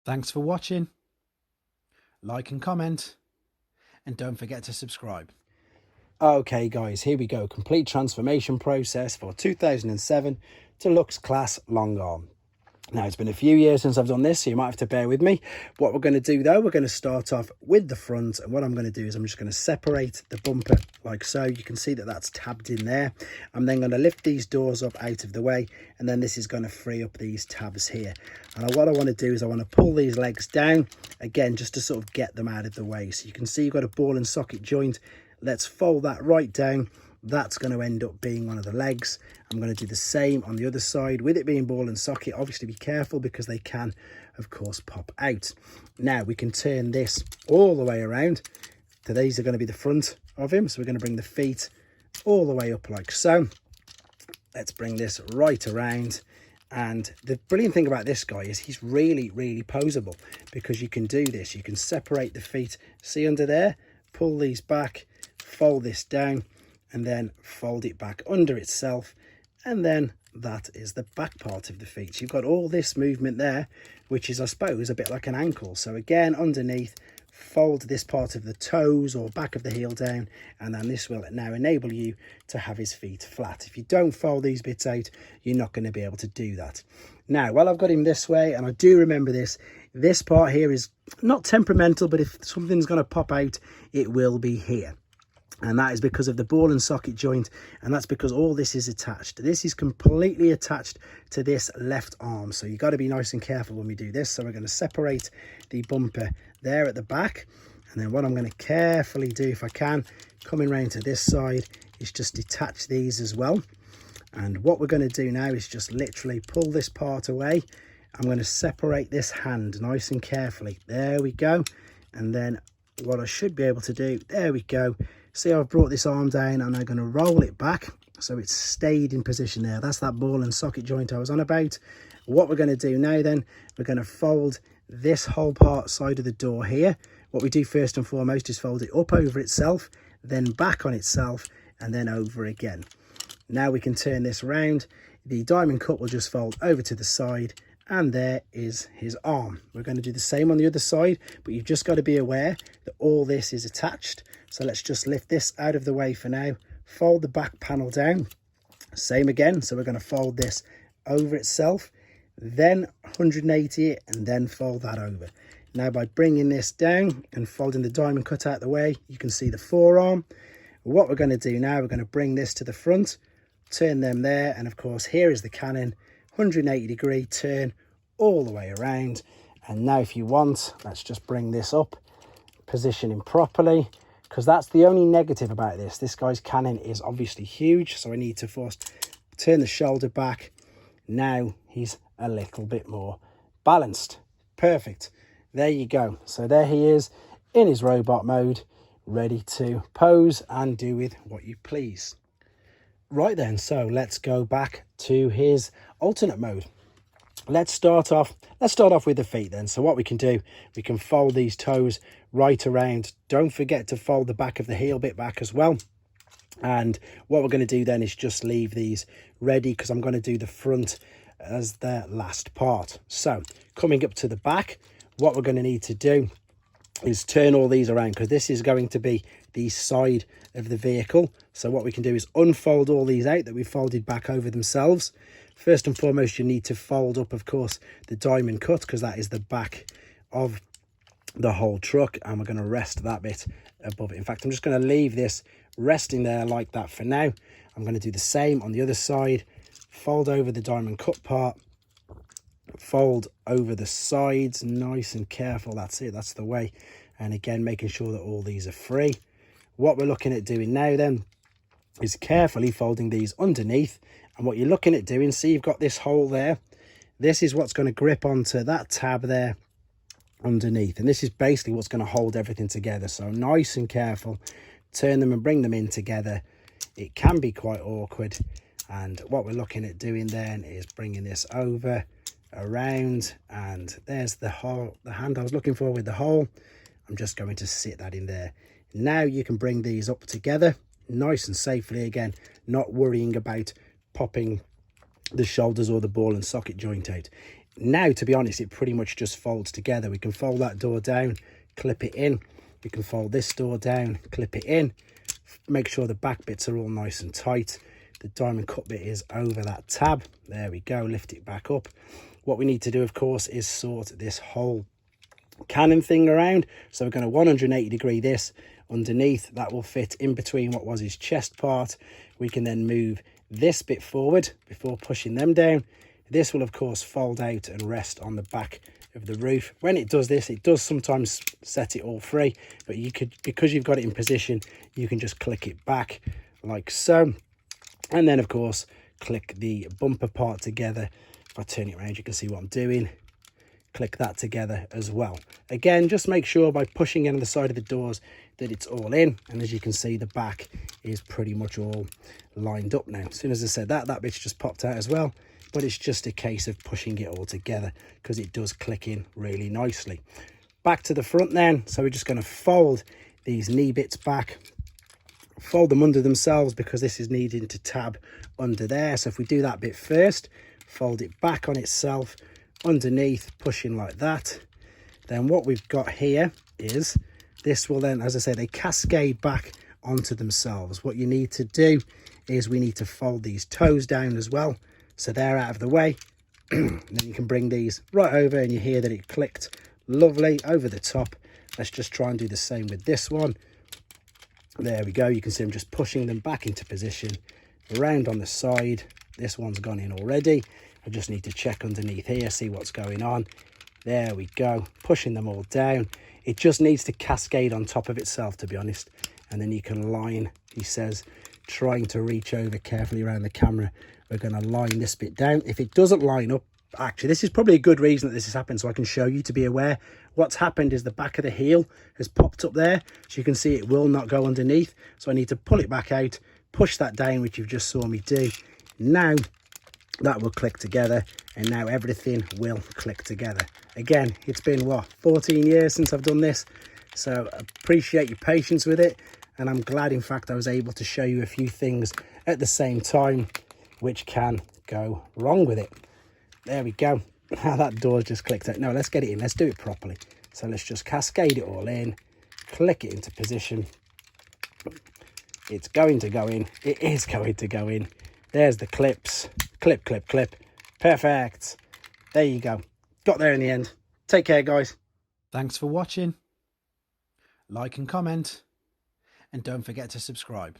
Thanks for watching. Like and comment, and don't forget to subscribe. Okay guys, here we go. Complete transformation process for 2007 Deluxe Class Long Arm. Now, it's been a few years since I've done this, so you might have to bear with me. What we're going to do though, we're going to start off with the front, and what I'm going to do is I'm just going to separate the bumper like so. You can see that that's tabbed in there. I'm then going to lift these doors up out of the way, and then this is going to free up these tabs here. And what I want to do is I want to pull these legs down again, just to sort of get them out of the way. So you can see you've got a ball and socket joint. Let's fold that right down. That's going to end up being one of the legs. I'm going to do the same on the other side with it being ball and socket. Obviously be careful because they can of course pop out. Now we can turn this all the way around. So these are going to be the front of him, so we're going to bring the feet all the way up like so. Let's bring this right around. And the brilliant thing about this guy is he's really poseable, because you can do this. You can separate the feet, see under there, pull these back, fold this down, and then fold it back under itself, and then that is the back part of the feet. So you've got all this movement there, which is, I suppose, a bit like an ankle. So again, underneath, fold this part of the toes or back of the heel down, and then this will now enable you to have his feet flat. If you don't fold these bits out, you're not going to be able to do that. Now, while I've got him this way, and I do remember this part here is not temperamental, but if something's going to pop out, it will be here. And that is because of the ball and socket joint, and that's because all this is attached. This is completely attached to this left arm, so you've got to be nice and careful when we do this. So we're going to separate the bumper there at the back, and then what I'm going to carefully do, if I can, coming round to this side, is just detach these as well. And what we're going to do now is just literally pull this part away. I'm going to separate this hand nice and carefully. There we go. And then what I should be able to do, there we go. See how I've brought this arm down, and I'm going to roll it back so it's stayed in position there. That's that ball and socket joint I was on about. What we're going to do now then, we're going to fold this whole part side of the door here. What we do first and foremost is fold it up over itself, then back on itself, and then over again. Now we can turn this around. The diamond cut will just fold over to the side, and there is his arm. We're going to do the same on the other side, but you've just got to be aware that all this is attached. So let's just lift this out of the way for now, fold the back panel down, same again. So we're going to fold this over itself, then 180 it, and then fold that over. Now by bringing this down and folding the diamond cut out the way, you can see the forearm. What we're going to do now, we're going to bring this to the front, turn them there, and of course here is the cannon, 180 degree turn all the way around. And now if you want, let's just bring this up, position him properly, because that's the only negative about this. This guy's cannon is obviously huge, so I need to first turn the shoulder back. Now he's a little bit more balanced. Perfect. There you go. So there he is in his robot mode, ready to pose and do with what you please. Right then, so let's go back to his alternate mode. Let's start off with the feet then. So what we can do, we can fold these toes right around. Don't forget to fold the back of the heel bit back as well. And what we're going to do then is just leave these ready, because I'm going to do the front as the last part. So coming up to the back, what we're going to need to do is turn all these around, because this is going to be the side of the vehicle. So what we can do is unfold all these out that we folded back over themselves. First and foremost, you need to fold up, of course, the diamond cut, because that is the back of the whole truck, and we're going to rest that bit above it. In fact, I'm just going to leave this resting there like that for now. I'm going to do the same on the other side. Fold over the diamond cut part, fold over the sides, nice and careful. That's it, that's the way. And again, making sure that all these are free. What we're looking at doing now then is carefully folding these underneath. And what you're looking at doing, see you've got this hole there, this is what's going to grip onto that tab there underneath, and this is basically what's going to hold everything together. So nice and careful, turn them and bring them in together. It can be quite awkward, and what we're looking at doing then is bringing this over, around, and there's the hole, the hand I was looking for with the hole. I'm just going to sit that in there. Now you can bring these up together nice and safely, again not worrying about popping the shoulders or the ball and socket joint out. Now, to be honest, it pretty much just folds together. We can fold that door down, clip it in. We can fold this door down, clip it in. Make sure the back bits are all nice and tight. The diamond cut bit is over that tab. There we go, lift it back up. What we need to do, of course, is sort this whole cannon thing around. So we're going to 180 degree this underneath. That will fit in between what was his chest part. We can then move this bit forward before pushing them down. This will, of course, fold out and rest on the back of the roof. When it does this, it does sometimes set it all free, but you could, because you've got it in position, you can just click it back like so. And then, of course, click the bumper part together. If I turn it around, you can see what I'm doing. Click that together as well. Again, just make sure by pushing in on the side of the doors that it's all in. And as you can see, the back is pretty much all lined up now. As soon as I said that, that bit's just popped out as well. But it's just a case of pushing it all together because it does click in really nicely. Back to the front then. So we're just going to fold these knee bits back. Fold them under themselves because this is needing to tab under there. So if we do that bit first, fold it back on itself, underneath, pushing like that. Then what we've got here is this will then, as I said, they cascade back onto themselves. What you need to do is we need to fold these toes down as well, so they're out of the way. Then you can bring these right over and you hear that it clicked lovely over the top. Let's just try and do the same with this one. There we go. You can see I'm just pushing them back into position around on the side. This one's gone in already. I just need to check underneath here, see what's going on. There we go, pushing them all down. It just needs to cascade on top of itself, to be honest. And then you can line, he says, trying to reach over carefully around the camera. We're going to line this bit down. If it doesn't line up, actually, this is probably a good reason that this has happened, so I can show you to be aware. What's happened is the back of the heel has popped up there. So you can see it will not go underneath. So I need to pull it back out, push that down, which you've just saw me do. Now that will click together, and now everything will click together. Again, it's been, what, 14 years since I've done this, so appreciate your patience with it, and I'm glad, in fact, I was able to show you a few things at the same time which can go wrong with it. There we go. Now that door's just clicked out. No, let's get it in. Let's do it properly. So let's just cascade it all in, click it into position. It's going to go in. It is going to go in. There's the clips. Clip, clip, clip. Perfect. There you go. Got there in the end. Take care, guys. Thanks for watching. Like and comment, and don't forget to subscribe.